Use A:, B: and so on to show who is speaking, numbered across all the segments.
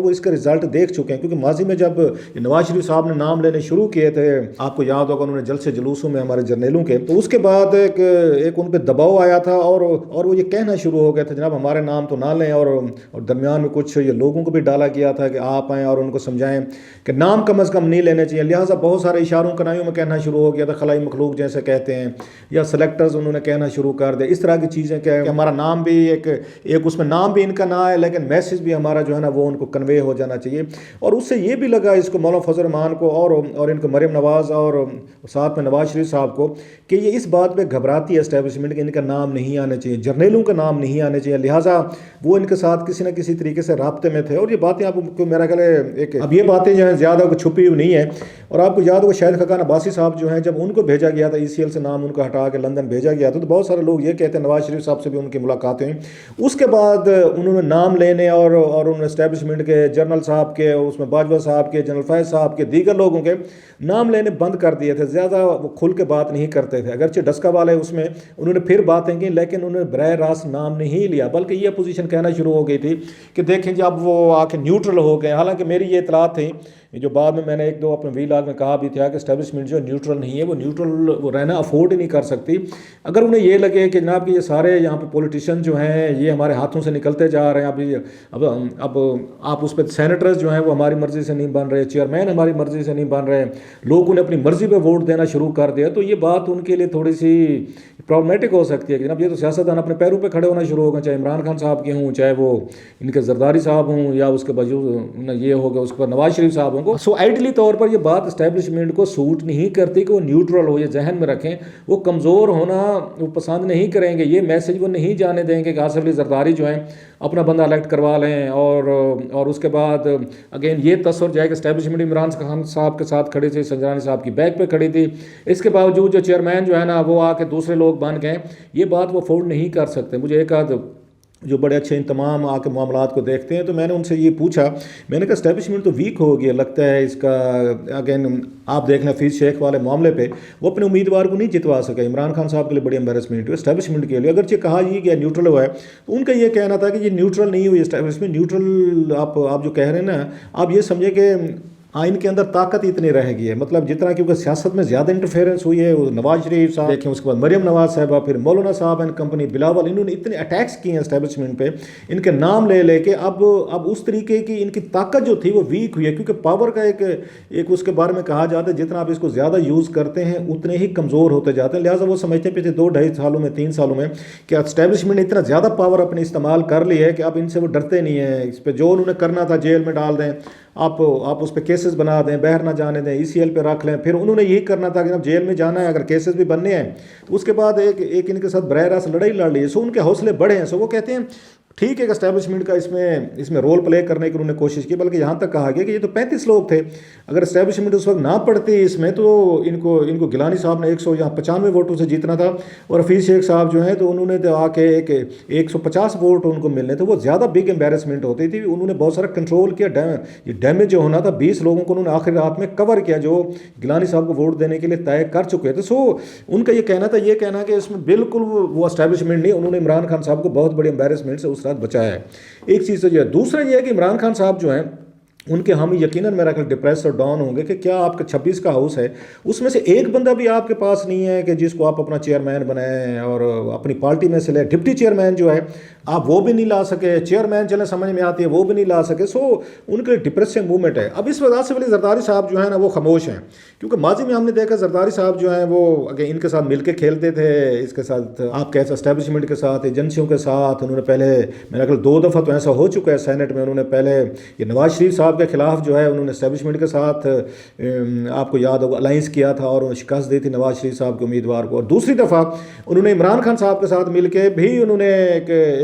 A: وہ اس کا رزلٹ دیکھ چکے ہیں. کیونکہ ماضی میں جب نواز شریف صاحب نے نام لینے شروع کیے تھے, آپ کو یاد ہوگا انہوں نے جلسے جلوسوں میں ہمارے جرنیلوں کے, تو اس کے بعد ایک ان پہ دباؤ آیا تھا, اور وہ یہ کہنا شروع ہو گیا تھا جناب ہمارے نام تو نہ لیں, اور درمیان میں کچھ یہ لوگوں کو بھی ڈالا گیا تھا کہ آپ آئیں اور ان کو سمجھائیں کہ نام کم از کم نہیں لینے چاہیے. لہٰذا بہت سارے اشاروں کنائیوں میں کہنا شروع ہو گیا تھا, خلائی مخلوق جیسے کہتے ہیں, یا سلیکٹرز انہوں نے کہنا شروع کر دیا, اس طرح کی چیزیں کہ ہمارا نام بھی ایک اس میں نام بھی ان کا نہ ہے, لیکن میسج بھی ہمارا جو ہے نا وہ ان کو کنوے ہو جانا چاہیے. اور اس سے یہ بھی لگا اس کو مولانا فضل الرحمان کو اور ان کو مریم نواز اور ساتھ میں نواز شریف صاحب کو کہ یہ اس بات پہ گھبراتی ہے اسٹیبلشمنٹ کہ ان کا نام نہیں آنے چاہیے, جرنیلوں کا نام نہیں آنے چاہیے. لہٰذا وہ ان کے ساتھ کسی نہ کسی طریقے سے رابطے میں تھے. اور یہ باتیں آپ کو میرا خیال ہے ایک اب یہ باتیں جو ہیں زیادہ چھپی ہوئی نہیں ہیں. اور آپ کو یاد ہوگا شاہد خاقان عباسی صاحب جو ہیں جب ان کو بھیجا گیا تھا ECL سے نام ان کو ہٹا کے لندن بھیجا گیا تھا, تو بہت سارے لوگ یہ کہتے ہیں نواز شریف صاحب سے بھی ان کی ملاقاتیں ہوئیں. اس کے بعد انہوں نے نام لینے اور انہوں نے اسٹیبلشمنٹ کے جنرل صاحب کے, اس میں باجوہ صاحب کے, جنرل فیض صاحب کے, دیگر لوگوں کے نام لینے بند کر دیے تھے. زیادہ وہ کھل کے بات نہیں کرتے تھے. اگرچہ ڈسکا والے اس میں انہوں نے پھر باتیں کی, لیکن انہوں نے براہ راست نام نہیں لیا, بلکہ یہ پوزیشن کہنا شروع ہو گئی تھی کہ دیکھیں جی اب وہ آ کے نیوٹرل ہو گئے. حالانکہ میری یہ اطلاعات تھیں جو بعد میں نے ایک دو اپنے ویلاگ میں کہا بھی تھا کہ اسٹیبلشمنٹ جو نیوٹرل نہیں ہے, وہ نیوٹرل وہ رہنا افورڈ ہی نہیں کر سکتی. اگر انہیں یہ لگے کہ جناب کہ یہ سارے یہاں پہ پولیٹیشین جو ہیں یہ ہمارے ہاتھوں سے نکلتے جا رہے ہیں, اب آپ اس پہ سینیٹرز جو ہیں وہ ہماری مرضی سے نہیں بن رہے, چیئرمین ہماری مرضی سے نہیں بن رہے, لوگوں نے اپنی مرضی پہ ووٹ دینا شروع کر دیا, تو یہ بات ان کے لیے تھوڑی سی پرابلمیٹک ہو سکتی ہے کہ جناب یہ تو سیاستدان اپنے پیروں پہ کھڑے ہونا شروع ہو گئے, چاہے عمران خان صاحب کے ہوں, چاہے وہ ان کے زرداری صاحب ہوں, یا اس کے باوجود یہ ہوگا اس کے بعد نواز شریف صاحب ہوں کو. سو آئیڈلی طور پر یہ بات اسٹیبلشمنٹ کو سوٹ نہیں کرتی کہ وہ نیوٹرل ہو. یہ ذہن میں رکھیں, وہ کمزور ہونا وہ پسند نہیں کریں گے, یہ میسج وہ نہیں جانے دیں گے کہ آصف علی زرداری جو ہیں اپنا بندہ الیکٹ کروا لیں, اور اس کے بعد اگین یہ تصور جائے کہ اسٹیبلشمنٹ عمران خان صاحب کے ساتھ کھڑی تھی, سنجرانی صاحب کی بیک پہ کھڑی تھی, اس کے باوجود جو چیئرمین جو ہے نا وہ آ کے دوسرے لوگ بن گئے, یہ بات وہ افورڈ نہیں کر سکتے. مجھے ایک آدھ جو بڑے اچھے ان تمام آ کے معاملات کو دیکھتے ہیں, تو میں نے ان سے یہ پوچھا, میں نے کہا اسٹیبلشمنٹ تو ویک ہو گیا لگتا ہے اس کا. اگین آپ دیکھنا حفیظ شیخ والے معاملے پہ وہ اپنے امیدوار کو نہیں جتوا سکے. عمران خان صاحب کے لیے بڑی امبیرسمنٹ ہوئی اسٹیبلشمنٹ کے لیے, اگرچہ کہا یہ کہ نیوٹرل ہوا ہے, تو ان کا یہ کہنا تھا کہ یہ نیوٹرل نہیں ہوئی اسٹیبلشمنٹ. نیوٹرل آپ جو کہہ رہے ہیں نا, آپ یہ سمجھیں کہ ان کے اندر طاقت اتنی رہ گئی ہے, مطلب جتنا کیونکہ سیاست میں زیادہ انٹرفیئرنس ہوئی ہے, نواز شریف صاحب دیکھیں, اس کے بعد مریم نواز صاحبہ, پھر مولانا صاحب اینڈ کمپنی, بلاول, انہوں نے اتنے اٹیکس کیے ہیں اسٹیبلشمنٹ پہ ان کے نام لے کے. اب اس طریقے کی ان کی طاقت جو تھی وہ ویک ہوئی ہے, کیونکہ پاور کا ایک اس کے بارے میں کہا جاتا ہے جتنا آپ اس کو زیادہ یوز کرتے ہیں اتنے ہی کمزور ہوتے جاتے ہیں. لہٰذا وہ سمجھتے ہیں پچھلے 2-2.5 سالوں میں 3 سالوں میں کہ اسٹیبلشمنٹ نے اتنا زیادہ پاور اپنے استعمال کر لی ہے کہ اب ان سے وہ ڈرتے نہیں ہیں. اس پہ جو انہوں نے کرنا تھا جیل میں ڈال دیں, آپ اس پہ کیسز بنا دیں, باہر نہ جانے دیں, ECL پہ رکھ لیں. پھر انہوں نے یہی کرنا تھا کہ جب جیل میں جانا ہے, اگر کیسز بھی بننے ہیں تو اس کے بعد ایک ان کے ساتھ براہ راست لڑائی لڑ لی. سو ان کے حوصلے بڑھے ہیں. سو وہ کہتے ہیں ٹھیک ہے کہ اسٹیبلشمنٹ کا اس میں رول پلے کرنے کی انہوں نے کوشش کی, بلکہ یہاں تک کہا گیا کہ یہ تو 35 لوگ تھے, اگر اسٹیبلشمنٹ اس وقت نہ پڑتی اس میں تو ان کو گیلانی صاحب نے 195 ووٹوں سے جیتنا تھا, اور حفیظ شیخ صاحب جو ہیں تو انہوں نے تو آ کے 150 ووٹ ان کو ملنے تھے. وہ زیادہ بگ امبیرسمنٹ ہوتی تھی. انہوں نے بہت سارا کنٹرول کیا, یہ ڈیمیج جو ہونا تھا 20 لوگوں کو انہوں نے آخری رات میں کور کیا جو گیلانی صاحب کو ووٹ دینے کے لیے طے کر چکے تھے. سو ان کا یہ کہنا کہ اس میں بالکل وہ اسٹیبلشمنٹ نہیں, انہوں نے عمران خان صاحب کو بہت بڑی امبیرسمنٹ سے اس رات بچایا ہے. ایک چیز تو یہ ہے. دوسرا یہ ہے کہ عمران خان صاحب جو ہیں ان کے حامی یقیناً میرا خیال ڈپریس اور ڈاؤن ہوں گے کہ کیا آپ کا 26 کا ہاؤس ہے, اس میں سے ایک بندہ بھی آپ کے پاس نہیں ہے کہ جس کو آپ اپنا چیئرمین بنائیں, اور اپنی پارٹی میں سے لیں. ڈپٹی چیئرمین جو ہے آپ وہ بھی نہیں لا سکے, چیئرمین چلیں سمجھ میں آتی ہے وہ بھی نہیں لا سکے. سو ان کے ڈپریسنگ موومنٹ ہے. اب اس وجہ آصف علی زرداری صاحب جو ہیں نا وہ خاموش ہیں, کیونکہ ماضی میں ہم نے دیکھا زرداری صاحب جو ہیں وہ ان کے ساتھ مل کے کھیلتے تھے, اس کے ساتھ آپ کہتے اسٹیبلشمنٹ کے ساتھ, ایجنسیوں کے ساتھ. انہوں نے پہلے میرا خیال 2 دفعہ تو ایسا ہو چکا ہے سینٹ میں, انہوں نے پہلے یہ نواز شریف صاحب کے خلاف جو ہے انہوں نے اسٹیبلشمنٹ کے ساتھ آپ کو یاد ہوگا الائنس کیا تھا, اور شکست دی تھی نواز شریف صاحب کے امیدوار کو. اور دوسری دفعہ انہوں نے عمران خان صاحب کے ساتھ مل کے بھی انہوں نے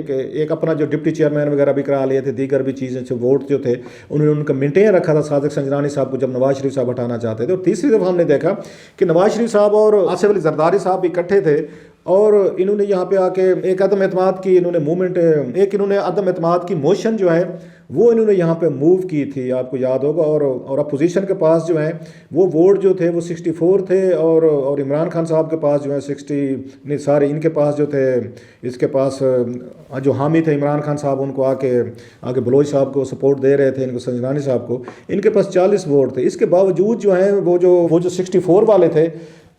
A: ایک اپنا جو ڈپٹی چیئرمین وغیرہ بھی کرا لیے تھے, دیگر بھی چیزیں سے ووٹ جو تھے انہوں نے ان کا مینٹین رکھا تھا صادق سنجرانی صاحب کو جب نواز شریف صاحب ہٹانا چاہتے تھے. اور تیسری دفعہ ہم نے دیکھا کہ نواز شریف صاحب اور آصف علی زرداری صاحب بھی اکٹھے تھے, اور انہوں نے یہاں پہ آ کے ایک عدم اعتماد کی انہوں نے موومنٹ, ایک انہوں نے عدم اعتماد کی موشن جو ہے وہ انہوں نے یہاں پہ موو کی تھی، آپ کو یاد ہوگا، اور اپوزیشن کے پاس جو ہیں وہ ووٹ جو تھے وہ 64 تھے، اور عمران خان صاحب کے پاس جو ہے 60 نہیں سارے ان کے پاس جو تھے، اس کے پاس جو حامی تھے عمران خان صاحب ان کو آ کے بلوچ صاحب کو سپورٹ دے رہے تھے، ان کو سنجرانی صاحب کو، ان کے پاس 40 ووٹ تھے۔ اس کے باوجود جو ہیں وہ جو 64 والے تھے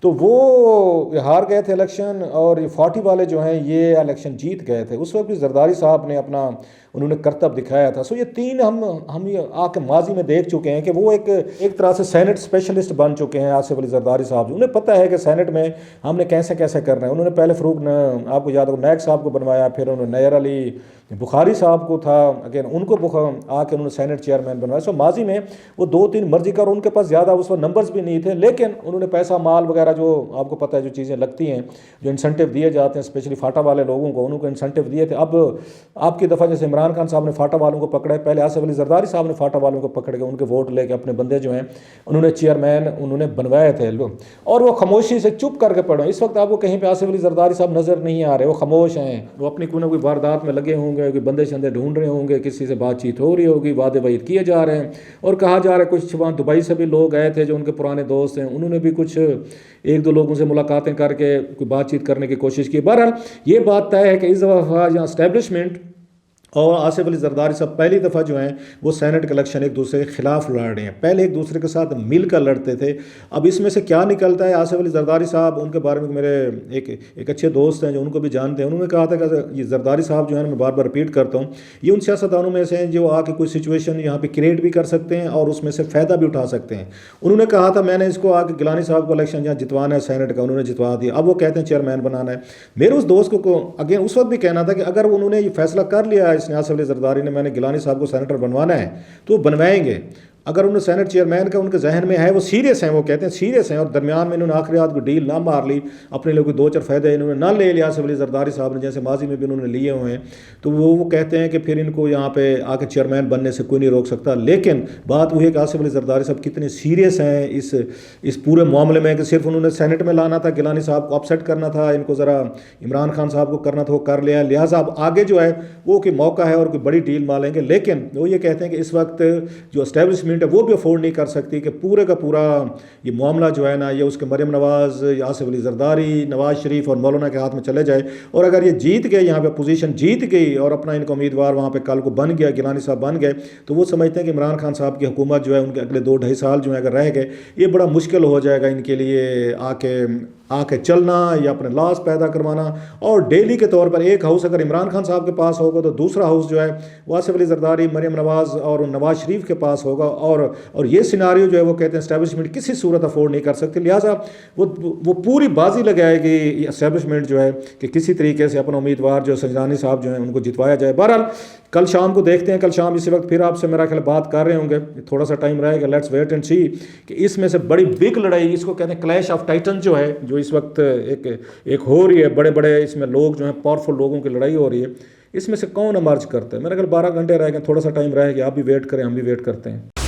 A: تو وہ ہار گئے تھے الیکشن، اور یہ 40 والے جو ہیں یہ الیکشن جیت گئے تھے۔ اس وقت بھی زرداری صاحب نے انہوں نے کرتب دکھایا تھا۔ سو یہ تین ہم آ کے ماضی میں دیکھ چکے ہیں کہ وہ ایک طرح سے سینٹ اسپیشلسٹ بن چکے ہیں آصف علی زرداری صاحب جو، انہیں پتہ ہے کہ سینٹ میں ہم نے کیسے کرنا ہے۔ انہوں نے پہلے فروغ آپ کو یاد ہو نیک صاحب کو بنوایا، پھر انہوں نے نیئر علی بخاری صاحب کو تھا، اگین ان کو آ کے انہوں نے سینٹ چیئرمین بنوایا۔ سو ماضی میں وہ 2-3 مرضی کر، ان کے پاس زیادہ اس وقت نمبرز بھی نہیں تھے، لیکن انہوں نے پیسہ مال وغیرہ جو آپ کو پتہ ہے جو چیزیں لگتی ہیں، جو انسینٹیو دیے جاتے ہیں اسپیشلی فاٹا والے لوگوں کو، انہوں کو انسینٹیو دیے تھے۔ اب آپ کی دفعہ جیسے عمران خان صاحب نے فاٹا والوں کو پکڑا ہے، پہلے آصف علی زرداری صاحب نے فاٹا والوں کو پکڑ کے ان کے ووٹ لے کے اپنے بندے جو ہیں انہوں نے چیئرمین انہوں نے بنوائے تھے، اور وہ خاموشی سے چپ کر کے پڑھو۔ اس وقت آپ کو کہیں پہ آصف علی زرداری صاحب نظر نہیں آ رہے، وہ خاموش ہیں، وہ اپنی کوئی نہ کوئی واردات میں لگے ہوں گے، کوئی بندے شندے ڈھونڈ رہے ہوں گے، کسی سے بات چیت ہو رہی ہوگی، وعدے وعید کیے جا رہے ہیں، اور کہا جا رہا ہے کچھ وہاں دبئی سے بھی لوگ آئے تھے جو ان کے پرانے دوست ہیں، انہوں نے بھی کچھ 1-2 لوگوں سے ملاقاتیں کر کے کوئی بات چیت کرنے کی کوشش کی۔ بہرحال یہ بات طے ہے کہ اس دفعہ یہاں اسٹیبلشمنٹ اور آصف علی زرداری صاحب پہلی دفعہ جو ہیں وہ سینٹ کے الیکشن ایک دوسرے کے خلاف لڑ رہے ہیں۔ پہلے ایک دوسرے کے ساتھ مل کر لڑتے تھے، اب اس میں سے کیا نکلتا ہے؟ آصف علی زرداری صاحب، ان کے بارے میں میرے ایک اچھے دوست ہیں جو ان کو بھی جانتے ہیں، انہوں نے کہا تھا کہ یہ زرداری صاحب جو ہے میں بار بار رپیٹ کرتا ہوں، یہ ان سیاستدانوں میں سے ہیں جو آ کے کوئی سچویشن یہاں پہ کریٹ بھی کر سکتے ہیں اور اس میں سے فائدہ بھی اٹھا سکتے ہیں۔ انہوں نے کہا تھا میں نے اس کو آ کے گیلانی صاحب کو الیکشن جہاں جتوانا ہے سینٹ کا، انہوں نے جتوا دیا، اب وہ کہتے ہیں چیئرمین بنانا ہے۔ میرے اس دوست کو اگین اس وقت بھی کہنا تھا کہ اگر انہوں نے یہ فیصلہ کر لیا ہے، اس نے آصف علی زرداری نے، میں نے گیلانی صاحب کو سینیٹر بنوانا ہے، تو وہ بنوائیں گے۔ اگر انہوں نے سینٹ چیئرمین کا ان کے ذہن میں ہے، وہ سیریس ہیں، وہ کہتے ہیں سیریس ہیں، اور درمیان میں انہوں نے آخری رات کو ڈیل نہ مار لی، اپنے لیے کوئی 2-4 فائدے انہوں نے نہ لے لیا آصف علی زرداری صاحب نے، جیسے ماضی میں بھی انہوں نے لیے ہوئے ہیں، تو وہ کہتے ہیں کہ پھر ان کو یہاں پہ آ کے چیئرمین بننے سے کوئی نہیں روک سکتا۔ لیکن بات وہی ہے کہ آصف علی زرداری صاحب کتنے سیریس ہیں اس پورے معاملے میں، کہ صرف انہوں نے سینٹ میں لانا تھا، گیلانی صاحب کو اپسیٹ کرنا تھا، ان کو ذرا عمران خان صاحب کو کرنا تھا، وہ کر لیا، لہٰذا اب آگے جو ہے وہ کوئی موقع ہے اور کوئی بڑی ڈیل مالیں گے۔ لیکن وہ یہ کہتے ہیں کہ اس وقت جو اسٹیبلشمنٹ ہے وہ بھی افورڈ نہیں کر سکتی کہ پورے کا پورا یہ معاملہ جو ہے نا، یہ اس کے مریم نواز، آصف علی زرداری، نواز شریف اور مولانا کے ہاتھ میں چلے جائے، اور اگر یہ جیت گئے، یہاں پہ اپوزیشن جیت گئی اور اپنا ان کا امیدوار وہاں پہ کل کو بن گیا، گیلانی صاحب بن گئے، تو وہ سمجھتے ہیں کہ عمران خان صاحب کی حکومت جو ہے ان کے اگلے 2-2.5 سال جو ہے اگر رہ گئے، یہ بڑا مشکل ہو جائے گا ان کے لیے آ کے چلنا یا اپنے لاس پیدا کروانا۔ اور ڈیلی کے طور پر ایک ہاؤس اگر عمران خان صاحب کے پاس ہوگا تو دوسرا ہاؤس جو ہے وہ آصف علی زرداری، مریم نواز اور نواز شریف کے پاس ہوگا، اور یہ سیناریو جو ہے وہ کہتے ہیں اسٹیبلشمنٹ کسی صورت افورڈ نہیں کر سکتی، لہٰذا وہ پوری بازی لگائے گی اسٹیبلشمنٹ جو ہے کہ کسی طریقے سے اپنا امیدوار جو سنجرانی صاحب جو ہیں ان کو جتوایا جائے۔ بہرحال کل شام کو دیکھتے ہیں، کل شام اسی وقت پھر آپ سے میرا خیال بات کر رہے ہوں گے، تھوڑا سا ٹائم رہے گا، لیٹس ویٹ اینڈ سی کہ اس میں سے بڑی بگ لڑائی، اس کو کہتے ہیں کلیش آف ٹائٹن جو ہے، جو اس وقت ایک ہو رہی ہے، بڑے اس میں لوگ جو ہیں پاورفل لوگوں کی لڑائی ہو رہی ہے، اس میں سے کون ایمرج کرتا ہے؟ میرا خیال 12 گھنٹے رہ گئے، تھوڑا سا ٹائم رہے گا، آپ بھی ویٹ کریں، ہم بھی ویٹ کرتے ہیں۔